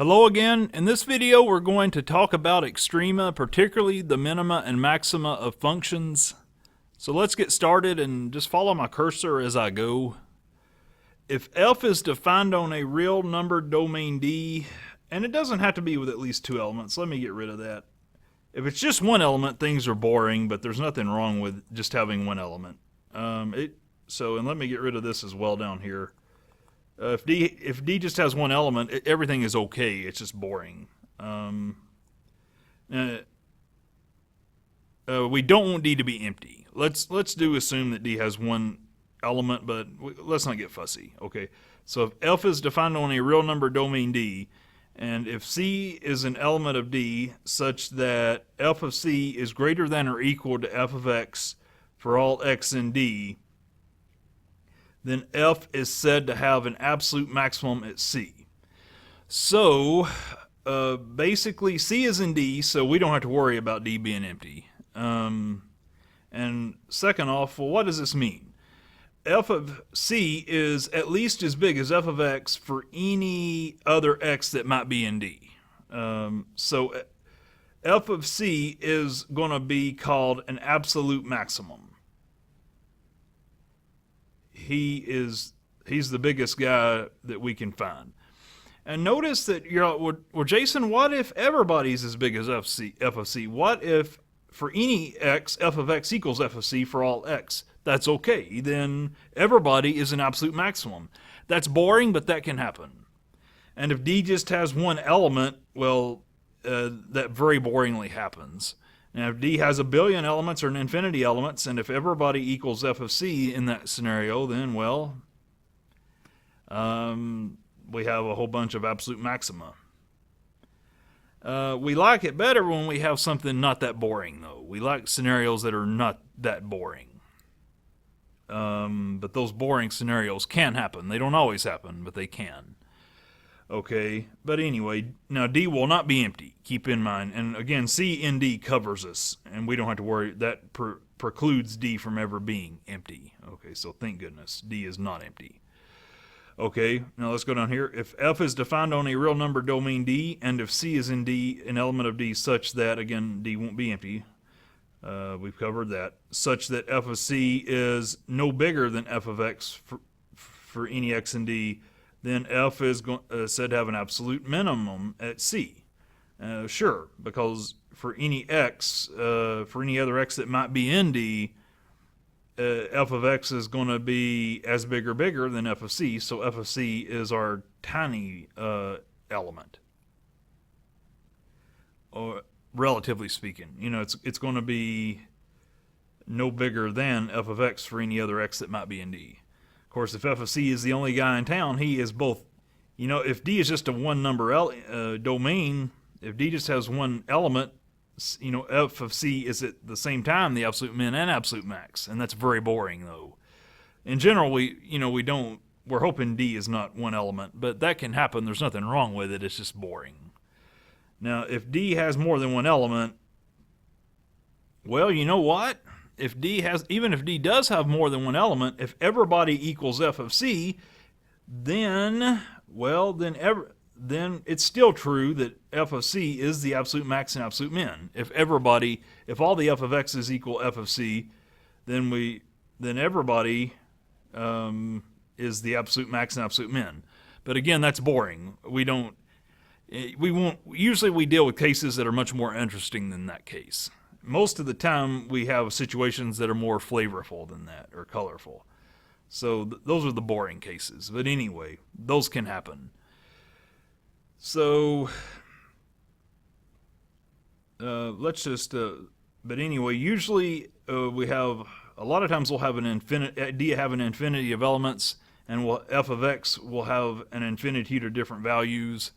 Hello again. In this video, we're going to talk about extrema, particularly the minima and maxima of functions. So let's get started and just follow my cursor as I go. If f is defined on a real numbered domain D, and it doesn't have to be with at least two elements, let me get rid of that. If it's just one element, things are boring, but there's nothing wrong with just having one element. And let me get rid of this as well down here. If D just has one element, everything is okay. It's just boring. We don't want D to be empty. Let's assume that D has one element, but let's not get fussy. Okay. So if F is defined on a real number domain D, and if C is an element of D such that F of C is greater than or equal to F of X for all X in D, then F is said to have an absolute maximum at C. So, basically, C is in D, so we don't have to worry about D being empty. And second off, well, what does this mean? F of C is at least as big as F of X for any other X that might be in D. So F of C is going to be called an absolute maximum. He's the biggest guy that we can find. And notice that well, Jason, what if everybody's as big as F of C? What if for any X, F of X equals F of C for all X? That's okay. Then everybody is an absolute maximum. That's boring, but that can happen. And if D just has one element, well, that very boringly happens. Now, if D has a billion elements or an infinity elements, and if everybody equals F of C in that scenario, then, well, we have a whole bunch of absolute maxima. We like it better when we have something not that boring, though. We like scenarios that are not that boring. But those boring scenarios can happen. They don't always happen, but they can. Okay, but anyway, now D will not be empty, keep in mind. And again, C in D covers us, and we don't have to worry. That precludes D from ever being empty. Okay, so thank goodness, D is not empty. Okay, now let's go down here. If F is defined on a real number domain D, and if C is in D, an element of D such that, again, D won't be empty. We've covered that. Such that F of C is no bigger than F of X for any X in D, then F is said to have an absolute minimum at C. Sure, because for any X, for any other X that might be in D, F of X is going to be as big or bigger than F of C, so F of C is our tiny element. Or relatively speaking, it's going to be no bigger than F of X for any other X that might be in D. Of course, if F of C is the only guy in town, he is both. If D is just a one number domain, if D just has one element, F of C is at the same time the absolute min and absolute max, and that's very boring, though. In general, we're hoping D is not one element, but that can happen. There's nothing wrong with it. It's just boring. Now, if D has more than one element, well, you know what? Even if D does have more than one element, if everybody equals F of C, then it's still true that F of C is the absolute max and absolute min. If all the F of X's equal F of C, then everybody is the absolute max and absolute min. But again, that's boring. Usually we deal with cases that are much more interesting than that case. Most of the time, we have situations that are more flavorful than that, or colorful. So those are the boring cases. But anyway, those can happen. So but anyway, usually we have, a lot of times we'll have D have an infinity of elements, and F of X will have an infinitude of different values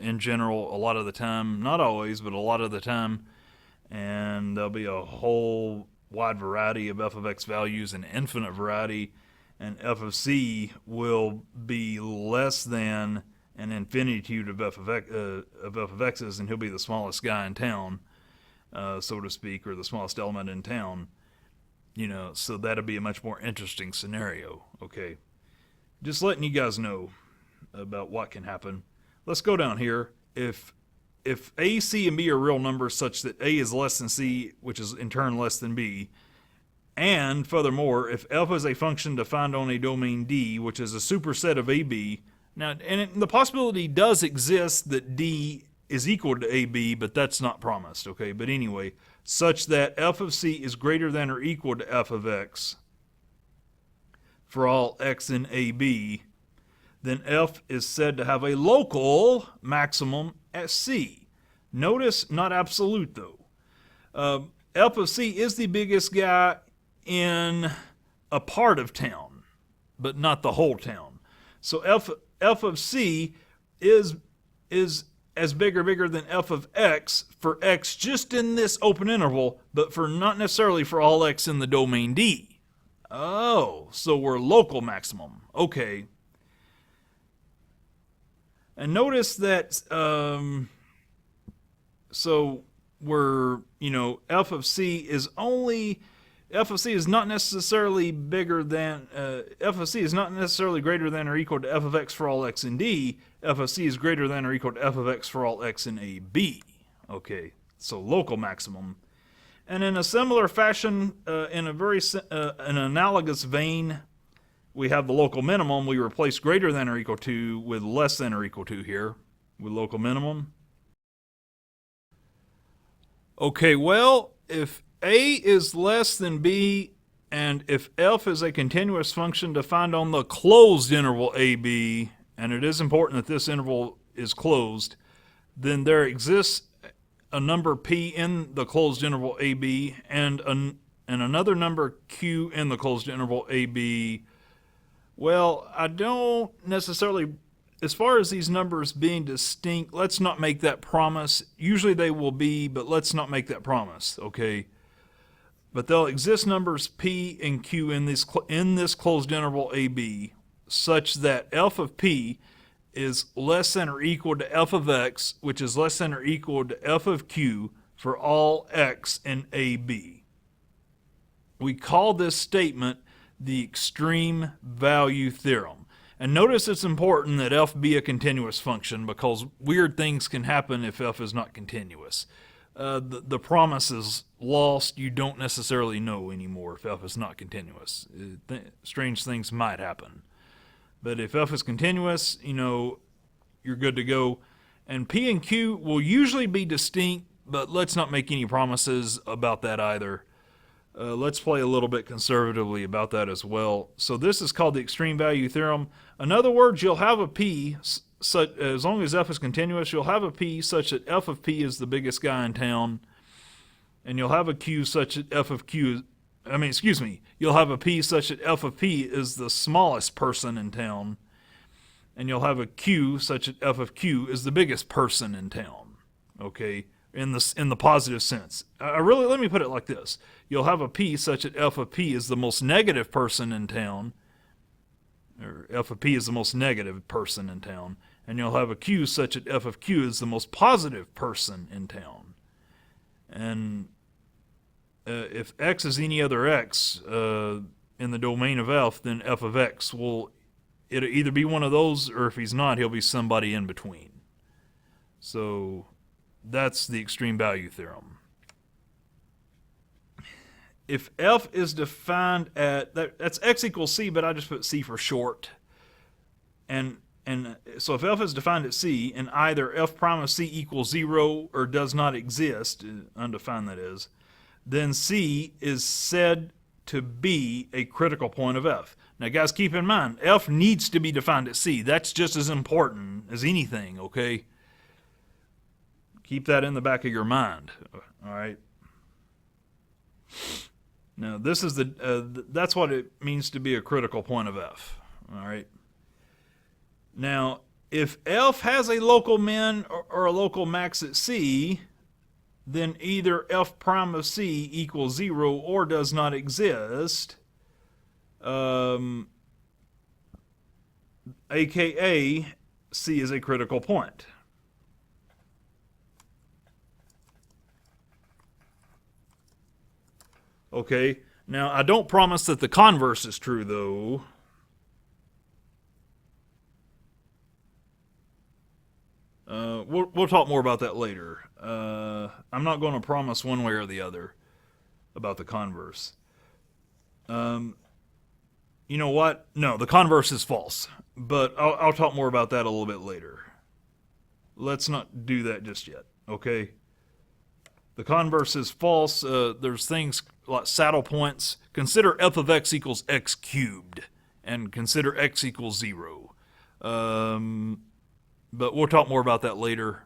in general, a lot of the time. Not always, but a lot of the time. And there'll be a whole wide variety of F of X values, an infinite variety, and F of C will be less than an infinitude of F of X's, and he'll be the smallest guy in town, so to speak, or the smallest element in town. So that'll be a much more interesting scenario. Okay, just letting you guys know about what can happen. let's go down here. If A, C, and B are real numbers such that A is less than C, which is in turn less than B, and furthermore, if f is a function defined on a domain D, which is a superset of AB, now, and the possibility does exist that D is equal to AB, but that's not promised, okay? But anyway, such that f of C is greater than or equal to f of X for all X in AB, then f is said to have a local maximum at C. Notice, not absolute though. F of C is the biggest guy in a part of town, but not the whole town. So f of C is as big or bigger than f of X for X just in this open interval, but for not necessarily for all X in the domain D. Oh, so we're local maximum. Okay. And notice that, so we're, f of C is only, f of C is not necessarily bigger than, f of C is not necessarily greater than or equal to f of X for all X in D. F of C is greater than or equal to f of X for all X in AB. Okay, so local maximum. And in a similar fashion, in an analogous vein, we have the local minimum. We replace greater than or equal to with less than or equal to here with local minimum. Okay, well, if A is less than B and if f is a continuous function defined on the closed interval AB, and it is important that this interval is closed, then there exists a number p in the closed interval AB and another number q in the closed interval AB. Well, I don't necessarily, as far as these numbers being distinct, let's not make that promise. Usually they will be, but let's not make that promise, okay? But there'll exist numbers p and q in this closed interval AB such that f of p is less than or equal to f of X, which is less than or equal to f of Q for all X in AB. We call this statement the extreme value theorem. And notice it's important that f be a continuous function because weird things can happen if f is not continuous. The promise is lost. You don't necessarily know anymore if f is not continuous. Strange things might happen. But if f is continuous, you're good to go. And p and q will usually be distinct, but let's not make any promises about that either. Let's play a little bit conservatively about that as well. So this is called the extreme value theorem. In other words, you'll have a p, such, as long as f is continuous, you'll have a p such that f of p is the biggest guy in town. And you'll have a q such that you'll have a p such that f of p is the smallest person in town. And you'll have a q such that f of q is the biggest person in town. Okay, in the positive sense. Let me put it like this. You'll have a p such that f of p is the most negative person in town. Or f of p is the most negative person in town. And you'll have a q such that f of q is the most positive person in town. And if x is any other x in the domain of f, then f of x it'll either be one of those, or if he's not, he'll be somebody in between. So that's the extreme value theorem. If f is defined at, that's x equals c, but I just put c for short. And so if f is defined at c, and either f prime of c equals 0 or does not exist, undefined that is, then c is said to be a critical point of f. Now guys, keep in mind, f needs to be defined at c. That's just as important as anything, okay? Keep that in the back of your mind, all right? Now this is that's what it means to be a critical point of f, all right? Now, if f has a local min or a local max at c, then either f prime of c equals 0 or does not exist, aka c is a critical point. Okay, now I don't promise that the converse is true though. We'll talk more about that later. I'm not going to promise one way or the other about the converse. You know what? No, the converse is false. But I'll talk more about that a little bit later. Let's not do that just yet, okay? The converse is false. There's things like saddle points. Consider f of x equals x cubed, and consider x equals 0. But we'll talk more about that later.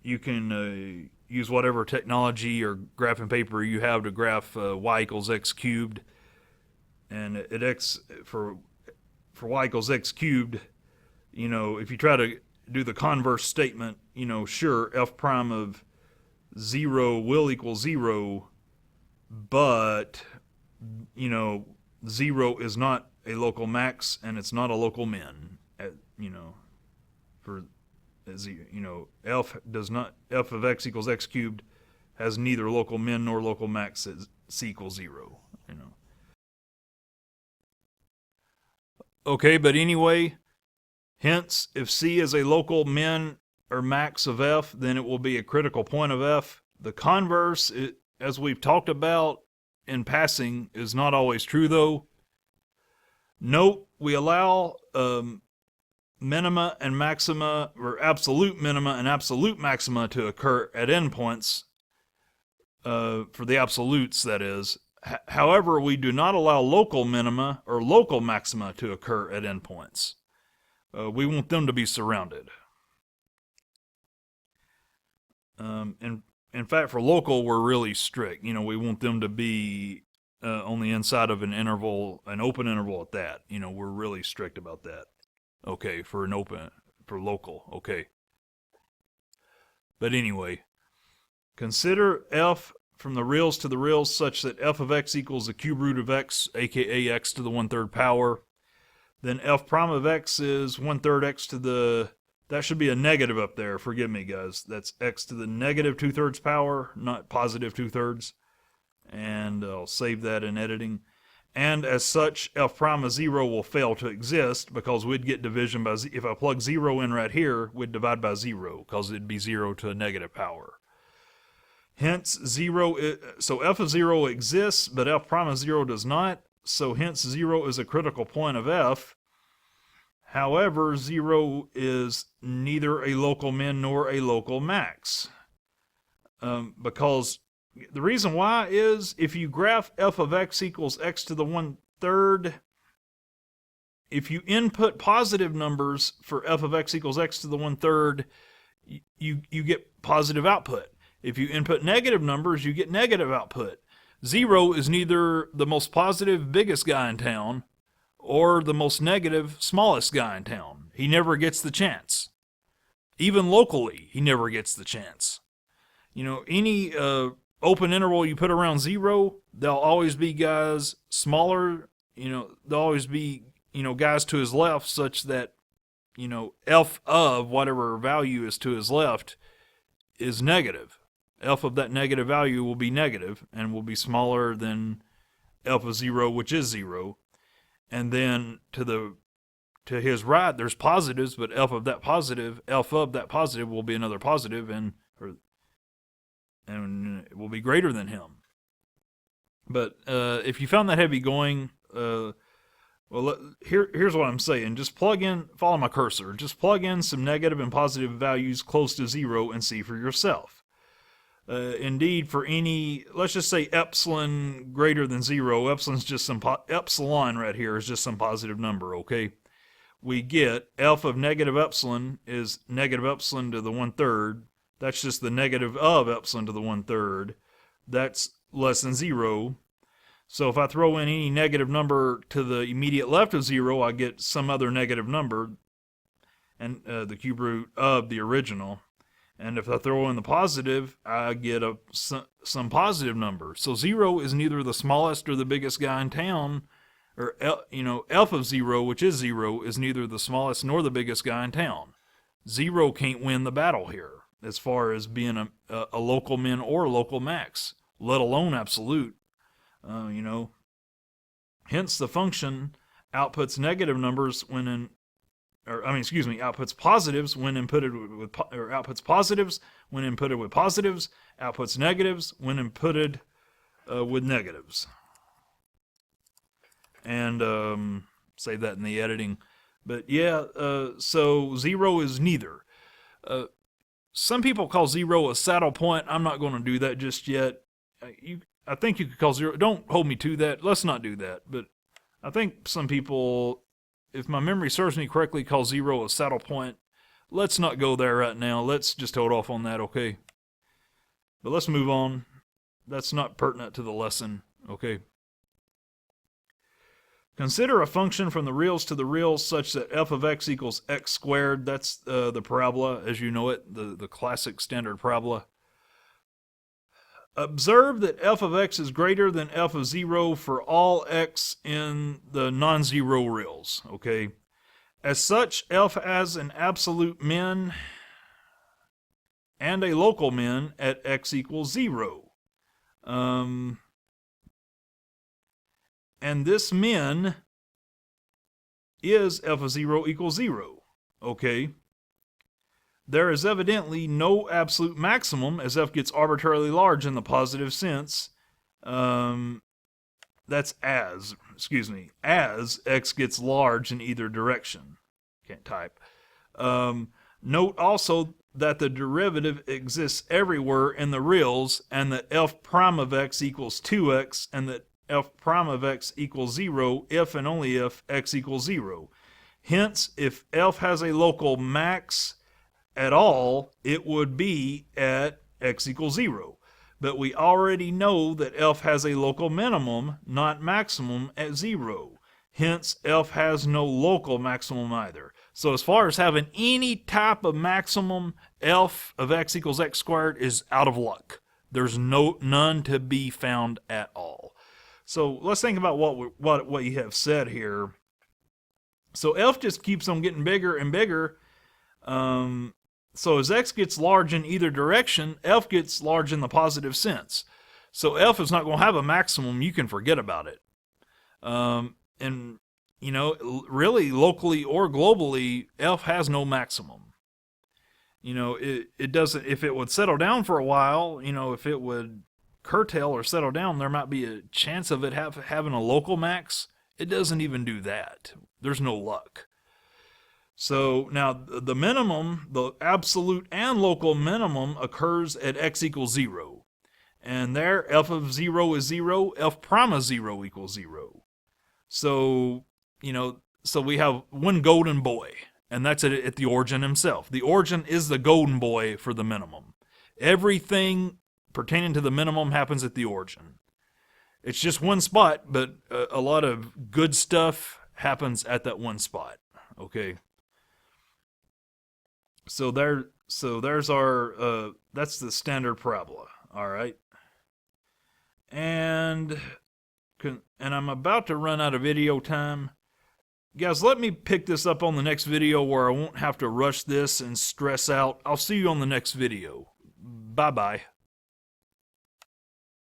You can use whatever technology or graphing paper you have to graph y equals x cubed, and at x for y equals x cubed. You know, if you try to do the converse statement, you know, sure, f prime of 0 will equal 0, but, you know, 0 is not a local max and it's not a local min. You know, for, you know, f of x equals x cubed has neither local min nor local max at c equals 0, you know. Okay, but anyway, hence, if c is a local min or max of f, then it will be a critical point of f. The converse, as we've talked about in passing, is not always true, though. Note, we allow minima and maxima, or absolute minima and absolute maxima, to occur at endpoints, for the absolutes, that is. However, we do not allow local minima or local maxima to occur at endpoints. We want them to be surrounded. In fact, for local, we're really strict. You know, we want them to be on the inside of an interval, an open interval at that. You know, we're really strict about that. Okay, for local, okay. But anyway, consider f from the reals to the reals such that f of x equals the cube root of x, aka x to the 1/3 power. Then f prime of x is 1/3 x to the, that should be a negative up there, forgive me guys, that's x to the negative 2/3 power, not positive 2/3. And I'll save that in editing. And as such, f prime of 0 will fail to exist because we'd get division by, if I plug 0 in right here, we'd divide by 0 because it'd be 0 to a negative power. Hence, 0, so f of 0 exists, but f prime of 0 does not. So hence 0 is a critical point of f. However, 0 is neither a local min nor a local max. Because the reason why is if you graph f of x equals x to the 1/3, if you input positive numbers for f of x equals x to the 1/3, you get positive output. If you input negative numbers, you get negative output. 0 is neither the most positive biggest guy in town or the most negative smallest guy in town. He never gets the chance. Even locally, he never gets the chance. You know, any open interval you put around 0, there'll always be guys smaller, you know, there'll always be, you know, guys to his left such that, you know, f of whatever value is to his left is negative. F of that negative value will be negative and will be smaller than f of 0, which is 0. And then to his right, there's positives, but f of that positive will be another positive, and it will be greater than him. But if you found that heavy going, here's what I'm saying. Just plug in, follow my cursor, just plug in some negative and positive values close to 0 and see for yourself. Indeed, for any, let's just say epsilon greater than 0, epsilon's just some, epsilon right here is just some positive number, okay? We get f of negative epsilon is negative epsilon to the 1/3. That's just the negative of epsilon to the 1/3. That's less than 0. So if I throw in any negative number to the immediate left of 0, I get some other negative number, and the cube root of the original. And if I throw in the positive, I get some positive number. So 0 is neither the smallest or the biggest guy in town, or, you know, f of 0, which is 0, is neither the smallest nor the biggest guy in town. 0 can't win the battle here as far as being a local min or a local max, let alone absolute. You know, hence the function outputs negative numbers when outputs positives when inputted with or outputs positives when inputted with positives, outputs negatives when inputted with negatives. And save that in the editing. But yeah, so 0 is neither. Some people call 0 a saddle point. I'm not going to do that just yet. I think you could call 0. Don't hold me to that. Let's not do that. But I think some people, if my memory serves me correctly, call 0 a saddle point. Let's not go there right now. Let's just hold off on that, okay? But let's move on. That's not pertinent to the lesson, okay? Consider a function from the reals to the reals such that f of x equals x squared. That's the parabola as you know it, the classic standard parabola. Observe that f of x is greater than f of 0 for all x in the non-zero reals, okay? As such, f has an absolute min and a local min at x equals 0. And this min is f of 0 equals 0, okay? There is evidently no absolute maximum as f gets arbitrarily large in the positive sense. That's as x gets large in either direction. Can't type. Note also that the derivative exists everywhere in the reals and that f prime of x equals 2x and that f prime of x equals 0 if and only if x equals 0. Hence, if f has a local max at all, it would be at x equals 0. But we already know that f has a local minimum, not maximum, at 0. Hence, f has no local maximum either. So as far as having any type of maximum, f of x equals x squared is out of luck. There's none to be found at all. So let's think about what you have said here. So f just keeps on getting bigger and bigger. So as x gets large in either direction, f gets large in the positive sense. So f is not going to have a maximum. You can forget about it. And, you know, really locally or globally, f has no maximum. You know, it doesn't, if it would settle down for a while, you know, if it would curtail or settle down, there might be a chance of it having a local max. It doesn't even do that. There's no luck. So now the minimum, the absolute and local minimum occurs at x equals 0. And there f of 0 is 0, f prime of 0 equals 0. So, you know, so we have one golden boy, and that's at the origin himself. The origin is the golden boy for the minimum. Everything pertaining to the minimum happens at the origin. It's just one spot, but a lot of good stuff happens at that one spot. Okay. So there's our that's the standard parabola. All right. And I'm about to run out of video time. Guys, let me pick this up on the next video where I won't have to rush this and stress out. I'll see you on the next video. Bye-bye.